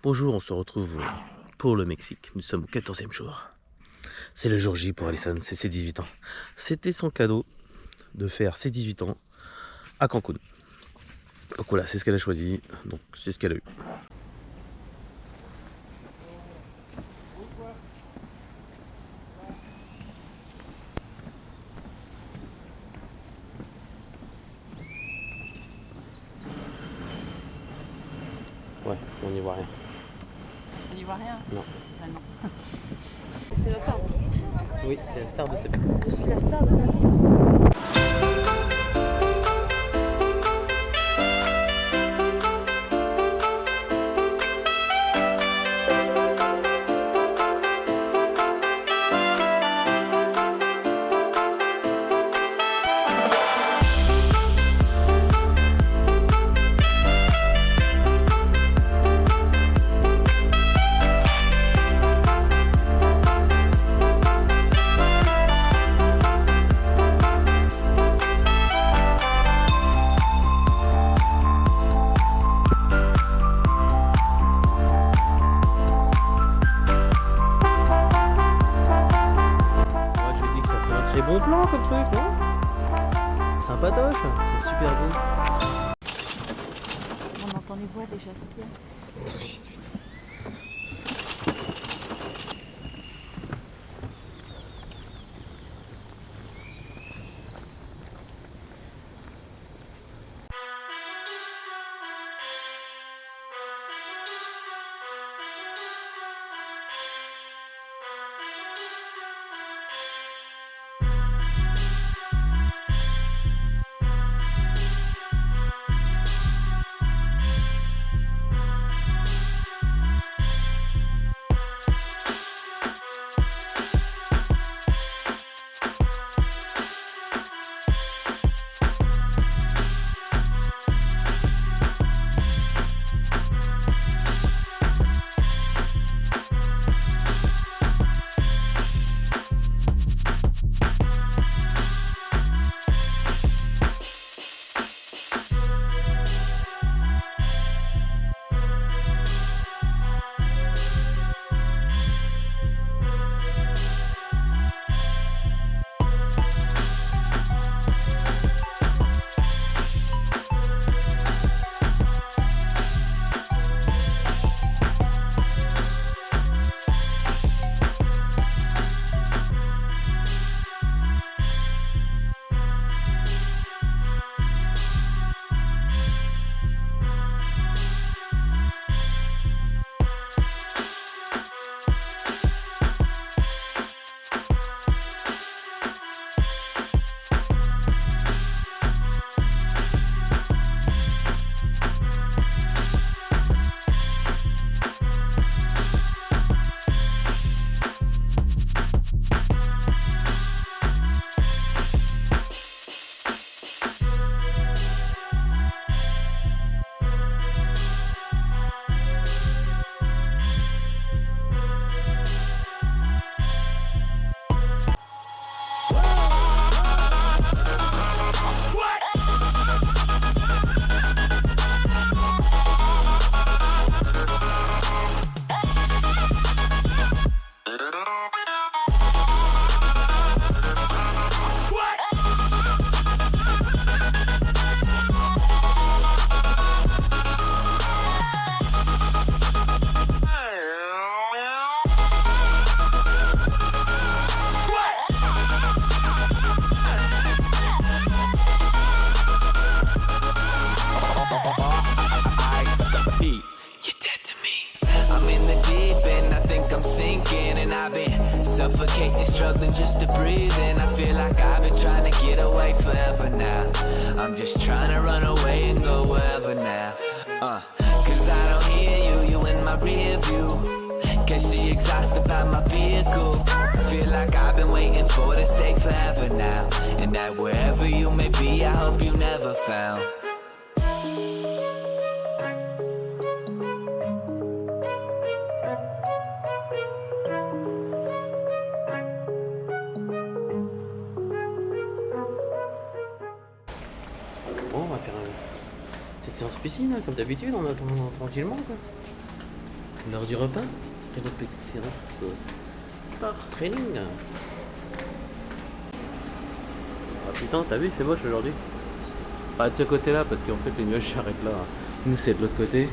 Bonjour, on se retrouve pour le Mexique. Nous sommes au 14e jour. C'est le jour J pour Alison, c'est ses 18 ans. C'était son cadeau de faire ses 18 ans à Cancun. Donc voilà, c'est ce qu'elle a choisi, donc c'est ce qu'elle a eu. Ouais, on n'y voit rien. On n'y voit rien? Non. Ah non. C'est la star. Oui, c'est la star de ces vacances. Je suis la star de ces vacances. Moi je lui ai dit que ça fait un très bon plan comme truc, non? Sympatoche, c'est super beau. On entend les voix déjà, c'est bien. Suffocating, struggling just to breathe, and I feel like I've been trying to get away forever now. I'm just trying to run away and go wherever now. Cause I don't hear you, you in my rear view. Cause she exhausted by my vehicle. I feel like I've been waiting for this day forever now. And that wherever you may be, I hope you never found. Bon, on va faire une petite séance piscine, comme d'habitude, en attendant tranquillement, quoi. L'heure du repas, et notre petite séance sport training. Ah putain, t'as vu, il fait moche aujourd'hui. Pas de ce côté là, parce qu'en fait les nuages s'arrêtent là. Nous c'est de l'autre côté.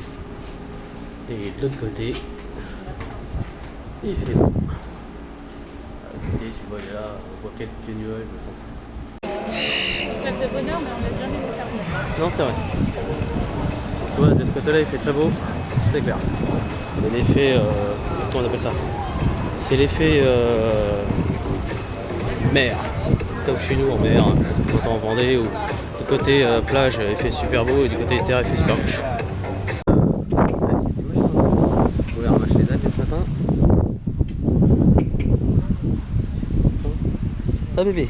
Et de l'autre côté, il fait beau. Écoutez, tu vois là, on voit quelques nuages. Rêve de bonheur, mais on laisse jamais le cerveau. Non, c'est vrai. Tu vois, de ce côté-là, il fait très beau, c'est clair. C'est l'effet. Comment on appelle ça? C'est l'effet mer. Comme chez nous en mer, quand en Vendée, où du côté plage, il fait super beau, et du côté terre, il fait super moche. Je voulais ramasser les algues ce matin. Ah, bébé.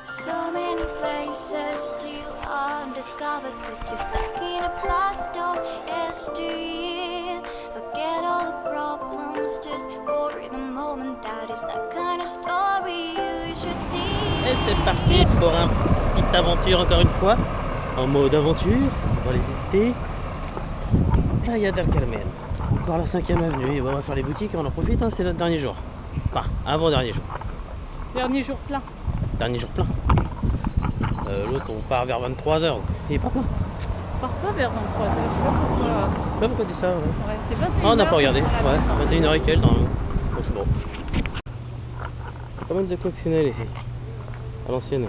So many places still undiscovered, but you're stuck in a blast of yesteryear. Forget all the problems, just for the moment. That is the kind of story you should see. Et c'est parti pour une petite aventure encore une fois, en mode aventure. On va aller visiter Playa del Carmen. Encore la 5e avenue. Et on va faire les boutiques et on en profite, hein, c'est notre dernier jour. Enfin, avant-dernier jour. Dernier jour plein. Dernier jour plein. L'autre on part vers 23h. Il est pas plein. On part pas vers 23h, je sais pas pourquoi. Je sais pas pourquoi tu dis ça. Ouais. Ouais, c'est 21h. Ah, on n'a pas regardé. Ouais, 21h et quelques normalement. Bon, c'est bon. Pas mal de coccinelles ici. À l'ancienne.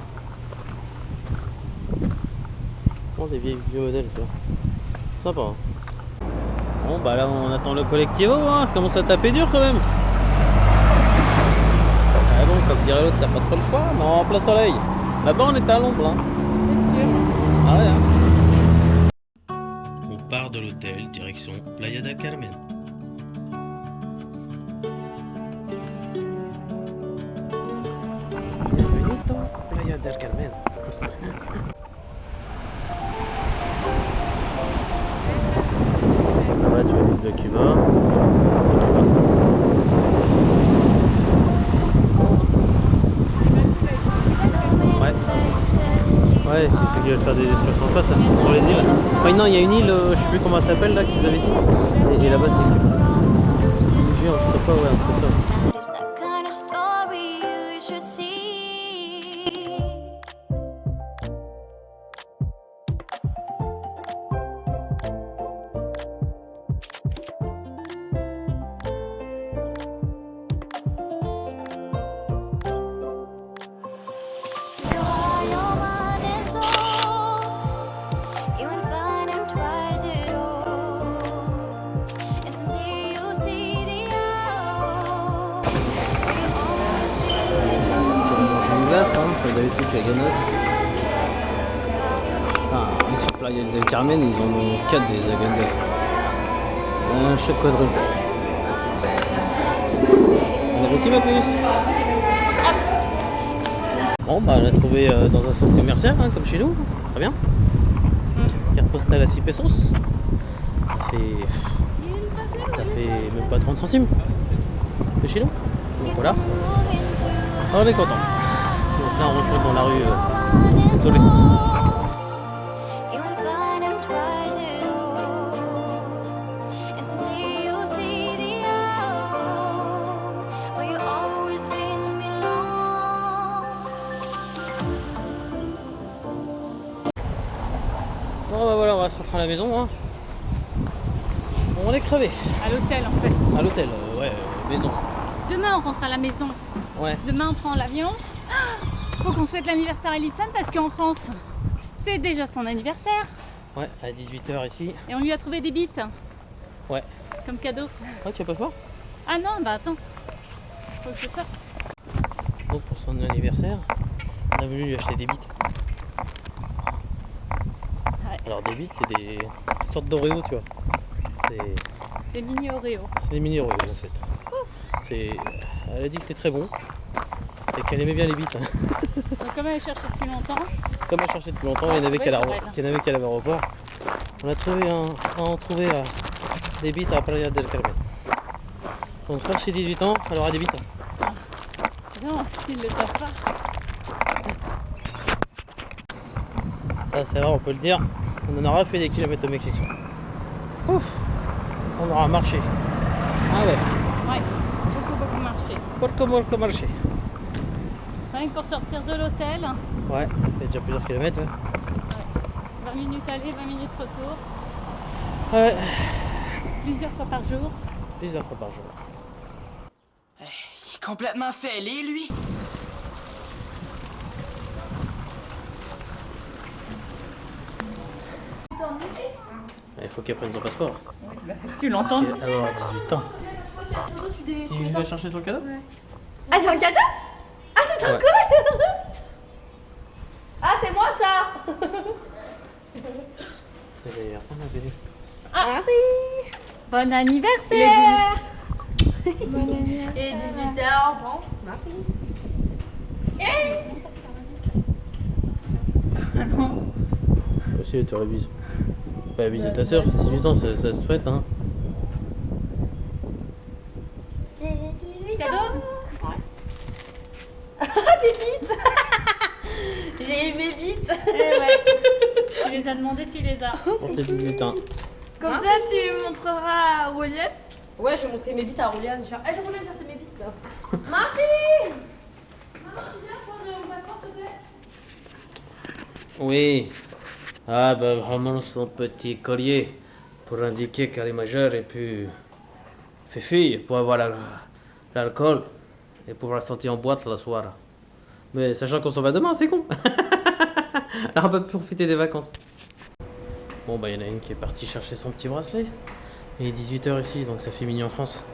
Oh, des vieux modèles, tu vois. Sympa. Hein. Bon, bah là, on attend le collectivo. Hein. Ça commence à taper dur quand même. Ah bon, comme dirait l'autre, t'as pas trop le choix. Non, en plein soleil. Là-bas, on est à l'ombre. Hein. C'est sûr. Ah ouais, hein. On part de l'hôtel, direction Playa del Carmen. Bienvenue dans Playa del Carmen. Là-bas, tu as l'île de Cuba. Ouais, c'est ceux qui veulent faire des excursions en face, sur les îles. Ouais, non, il y a une île, je sais plus comment elle s'appelle là, qui vous avez dit. Et là-bas, c'est Cuba. Je te jure, je sais pas, ouais, un truc comme ça. That is the kind of story you should see. Comme d'habitude chez Ganos. Enfin, sur Playa del Carmen, ils en ont 4 des agendas. Un chaque quadruple. On est petit ma puce. Bon bah on a trouvé dans un centre commercial, hein, comme chez nous. Très bien. Carte postale à 6 pesos. Ça fait même pas 30 centimes de chez nous. Donc voilà. On est content. Donc là on retrouve dans la rue Solesti. Bon bah voilà, on va se rentrer à la maison. Hein. Bon, on est crevé. À l'hôtel en fait. À l'hôtel, ouais, maison. Demain on rentre à la maison. Ouais. Demain on prend l'avion. Faut qu'on souhaite l'anniversaire à Ellison parce qu'en France c'est déjà son anniversaire. Ouais, à 18h ici. Et on lui a trouvé des bites. Ouais. Comme cadeau. Ouais, tu vas pas fort? Ah non, bah attends. Faut que je sorte. Donc pour son anniversaire, on a voulu lui acheter des bites. Ouais. Alors des bites, c'est des sortes d'Oreo, tu vois. C'est Des mini Oreo. des mini Oreo en fait. Elle a dit que c'était très bon. C'est qu'elle aimait bien les bites. Hein. Donc comme elle cherchait depuis longtemps. Comme elle cherchait depuis longtemps, il y en avait qu'à l'aéroport. On a trouvé des bites à Playa del Carmen. Donc pour ses 18 ans, elle aura des bites. Non, ils ne le savent pas. Ça c'est vrai, on peut le dire. On en aura fait des kilomètres au Mexique. Ouf, on aura marché. Ah ouais. Ouais, beaucoup marché. Beaucoup marché. Rien que pour sortir de l'hôtel. Ouais, ça fait déjà plusieurs kilomètres. Ouais. 20 minutes aller, 20 minutes retour. Ouais. Plusieurs fois par jour. Plusieurs fois par jour. Il est complètement fêlé, lui. Il faut qu'elle prenne son passeport. Tu l'entends? Parce qu'elle va avoir 18 ans. Tu vas chercher son cadeau? Ah, j'ai un cadeau? Ah, c'est trop cool. Ah, c'est moi ça. Ah, merci. Bon anniversaire! Et 18h, bon, merci. Aussi, tu révises. Bah, viser ta soeur, 18 ans, ça se fête, hein. J'ai 18 Cadeau? ans. Ah, des bites. J'ai eu mes bites. Eh ouais. Tu les as demandées, tu les as. Pour tes 18 ans. Comme ça, tu montreras à Roliane. Ouais, je vais montrer mes bites à Roliane. Je vais faire, Roliane, c'est mes bites. Merci. Maman, tu viens prendre mon passeport, s'il te plaît? Oui. Ah, bah, vraiment son petit collier pour indiquer qu'elle est majeure et puis fait fille pour avoir l'alcool et pouvoir sortir en boîte le soir. Mais sachant qu'on s'en va demain, c'est con. Alors on peut profiter des vacances. Bon, bah, il y en a une qui est partie chercher son petit bracelet. Il est 18h ici, donc ça fait mini en France.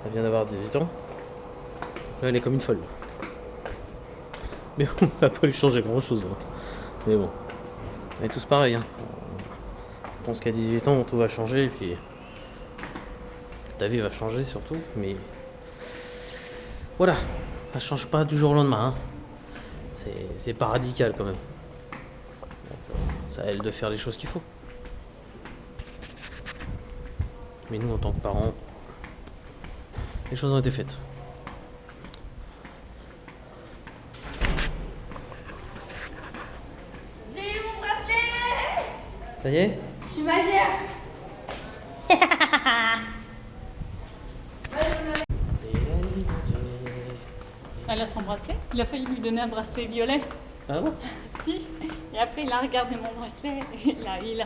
Elle vient d'avoir 18 ans. Là, elle est comme une folle. Mais bon, ça va pas lui changer grand chose. Hein. Mais bon, on est tous pareils. Hein. Je pense qu'à 18 ans, tout va changer. Et puis, ta vie va changer surtout. Mais voilà, ça change pas du jour au lendemain. Hein. C'est pas radical quand même. Donc, c'est à elle de faire les choses qu'il faut. Mais nous, en tant que parents, les choses ont été faites. J'ai eu mon bracelet. Ça y est? Je suis majeure. Elle a son bracelet. Il a failli lui donner un bracelet violet. Ah bon? Si. Et après, il a regardé mon bracelet. Et là, il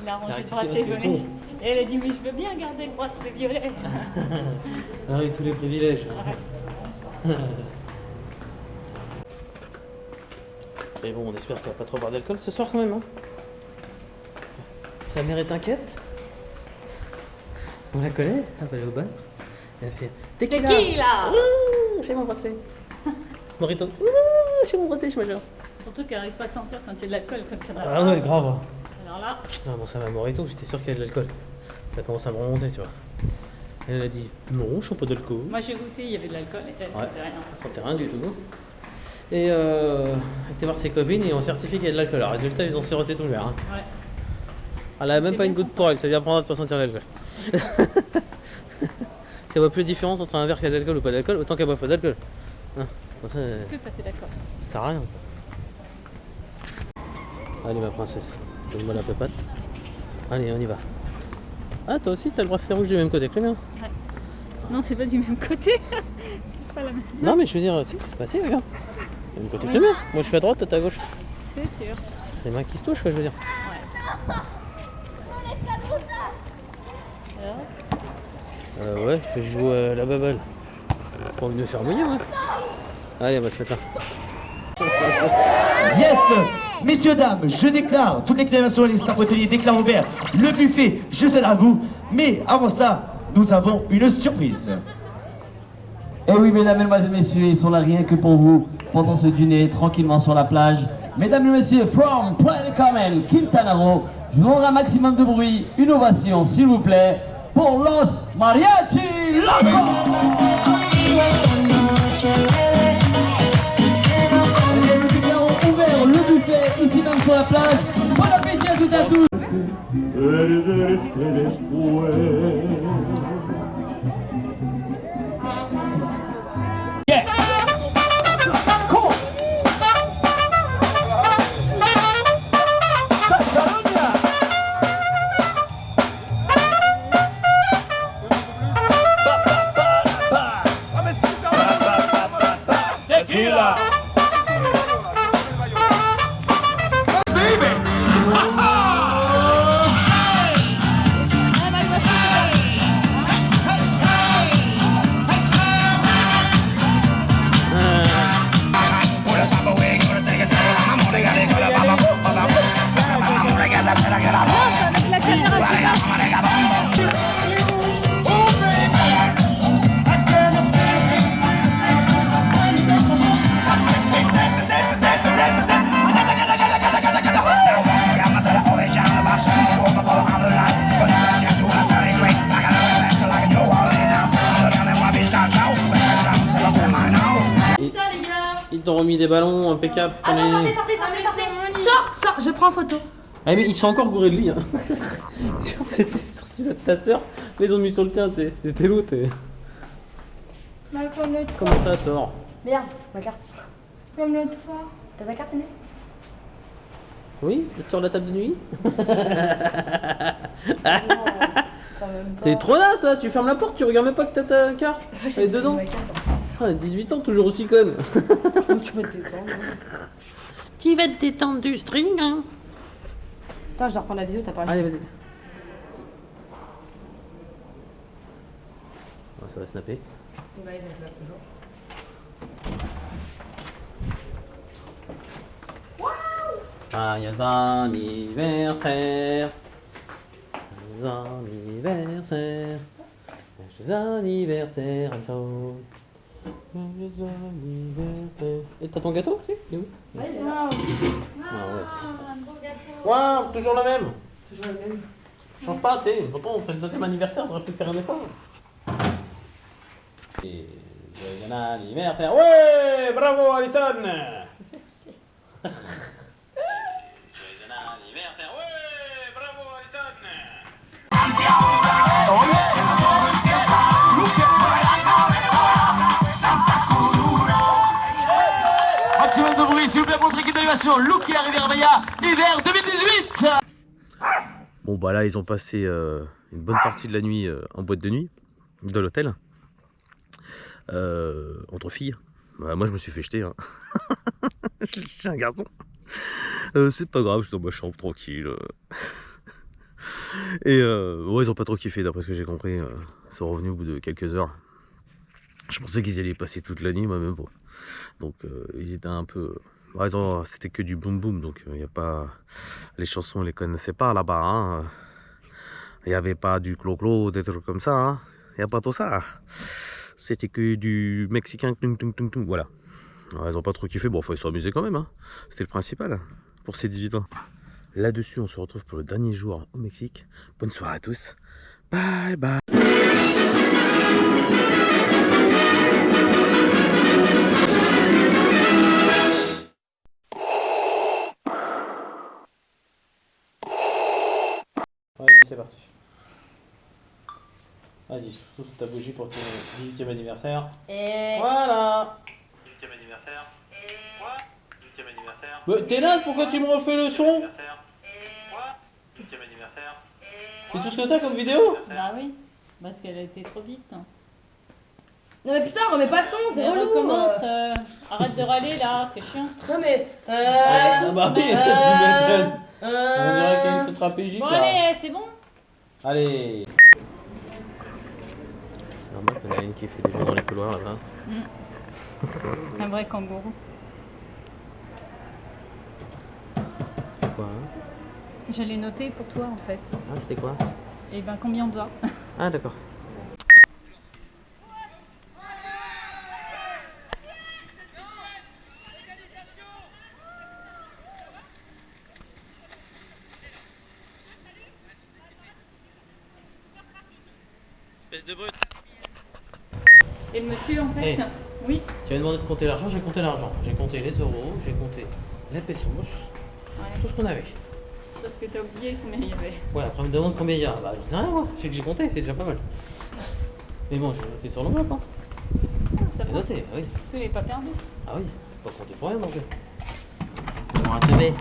a rangé le bracelet c'est violet. bon. Et elle a dit, mais je veux bien garder le bracelet violet. Ah oui, tous les privilèges. Mais bon, on espère qu'elle va pas trop boire d'alcool ce soir quand même. Hein. Sa mère est inquiète. Parce qu'on la connaît, elle va aller au bar. Elle a fait tequila. Tequila. J'ai mon bracelet. Morito. J'ai mon bracelet, je suis majeur. Surtout qu'elle n'arrive pas à sentir quand il y a de l'alcool, quand il y en a Ah pas. ouais, grave. Alors là, Non, bon, ça va, Morito, j'étais sûr qu'il y avait de l'alcool. Ça commence à me remonter, tu vois. Elle a dit non, je suis pas d'alcool. moi j'ai goûté, il y avait de l'alcool et elle Ouais. sentait rien. Ça sentait rien du tout. Et elle était voir ses copines et ils ont certifié qu'il y a de l'alcool. Alors, résultat, ils ont siroté tout le verre. Hein. Ouais. Elle a même C'est pas une bien goutte pour elle, ça lui apprendra de pas sentir l'alcool. Si elle voit plus de différence entre un verre qui a de l'alcool ou pas d'alcool, autant qu'elle boit pas d'alcool. Hein, comme ça, Tout à fait d'accord. ça sert à rien. Allez ma princesse, donne-moi la pépate. Allez, on y va. Ah, toi aussi, t'as le bracelet rouge du même côté que le mien. Non, c'est pas du même côté. C'est pas la même. Non, mais je veux dire, si, bah si, regarde. Du même côté que le mien. Moi je suis à droite, toi t'es à gauche. C'est sûr. Les mains qui se touchent, quoi, je veux dire. Alors, Ouais, je joue à la baballe. Pas envie de me faire mouiller, moi. Allez, on va se mettre là. Yes! Messieurs, dames, je déclare, toutes les clémations et les staff hôteliers déclarent ouvert le buffet juste derrière vous. Mais avant ça, nous avons une surprise. Eh oui, mesdames, mesdemoiselles, messieurs, ils sont là rien que pour vous, pendant ce dîner, tranquillement sur la plage. Mesdames et messieurs, from Playa del Carmen, Quintana Roo, je vous demande un maximum de bruit, une ovation, s'il vous plaît, pour Los Mariachi Locos! sur la plage. Bon appétit à toutes et à tous. Yeah. Come on. Tequila. Ils t'ont remis des ballons impeccables. Attends, sortez. Sors, je prends photo. Ah mais ils sont encore gourés de lit. Hein. C'était sur celui-là de ta soeur, mais ils ont mis sur le tien, tu sais. C'était l'autre. Bah, comme l'autre fois. Comment ça sort? Merde, ma carte. Comme l'autre fois. T'as ta carte, Inès? Oui, sur la table de nuit. Quand même pas. T'es trop naze toi, tu fermes la porte, tu regardes même pas que t'as ta carte. J'ai 2 ans. ma carte en plus. Ah, 18 ans, toujours aussi conne. Où tu vas te détendre? Qui va te détendre du string hein? Attends, je dois reprendre la vidéo, t'as parlé. Allez, vas-y. Oh, ça va snapper. Bah, il va se toujours. Joyeux anniversaire. Joyeux anniversaire. Joyeux anniversaire, Alison. Joyeux anniversaire. Et t'as ton gâteau aussi? Il est où? Ouais, il est là. Ah ouais. Waouh, toujours le même. Toujours le même. Change pas, tu sais. Pourtant, c'est le 2e anniversaire, t'aurais pu faire un effort. Et joyeux anniversaire. Ouais, bravo, Alison. Merci. Joyeux anniversaire. Ouais, bravo, Alison. Maximum de bruit, s'il vous plaît, pour notre équipe d'animation. Look et Rivière Maya, hiver 2018. Bon bah là ils ont passé une bonne partie de la nuit en boîte de nuit de l'hôtel entre filles. Bah, moi je me suis fait jeter hein. Je suis un garçon. C'est pas grave, je suis dans ma chambre tranquille. Et ouais ils ont pas trop kiffé d'après ce que j'ai compris. Ils sont revenus au bout de quelques heures. Je pensais qu'ils allaient passer toute la nuit moi même. Donc ils étaient un peu... Ouais, c'était que du boom boom, donc il y a pas... Les chansons, on les connaissait pas là-bas. Hein. Il n'y avait pas du clo-clo, des trucs comme ça. Hein. Il n'y a pas tout ça. C'était que du mexicain. Voilà. Ouais, ils ont pas trop kiffé. Bon, faut se amuser quand même. Hein. C'était le principal pour ces 18 ans. Là-dessus, on se retrouve pour le dernier jour au Mexique. Bonne soirée à tous. Bye bye. Vas-y, c'est parti. Vas-y, souffle ta bougie pour ton 18e anniversaire. Et... Voilà. 18e anniversaire. Quoi? 18e anniversaire. T'es naze, pourquoi tu me refais le son? Quoi? 18e anniversaire. C'est tout ce que t'as comme vidéo? Bah oui, parce qu'elle a été trop vite. Non mais putain, remets pas le son, c'est Mais relou. recommence, arrête de râler là, c'est chiant. Non mais... Ah bah oui, tu m'étonnes. On dirait qu'il y a une faute PJ Bon là. allez, c'est bon. Allez. C'est normal qu'il y en a une qui fait des jeux dans les couloirs là-bas. Un vrai kangourou. C'est quoi hein? Je l'ai noté pour toi en fait. Ah, c'était quoi? Et ben combien on doit? Ah d'accord. Espèce de brute. Et le monsieur en fait? Hey. Oui. Tu m'as demandé de compter l'argent, j'ai compté l'argent. J'ai compté les euros, j'ai compté les pesos. Tout ce qu'on avait. Sauf que t'as oublié combien il y avait. Ouais, après, on me demande combien il y a. Bah, j'en sais rien, moi. Je sais que j'ai compté, c'est déjà pas mal. Mais bon, je vais noter sur l'enveloppe, hein. Ça C'est va. noté, oui. Tout n'est pas perdu. Ah oui, faut compter pour rien non plus. Bon, un teubé.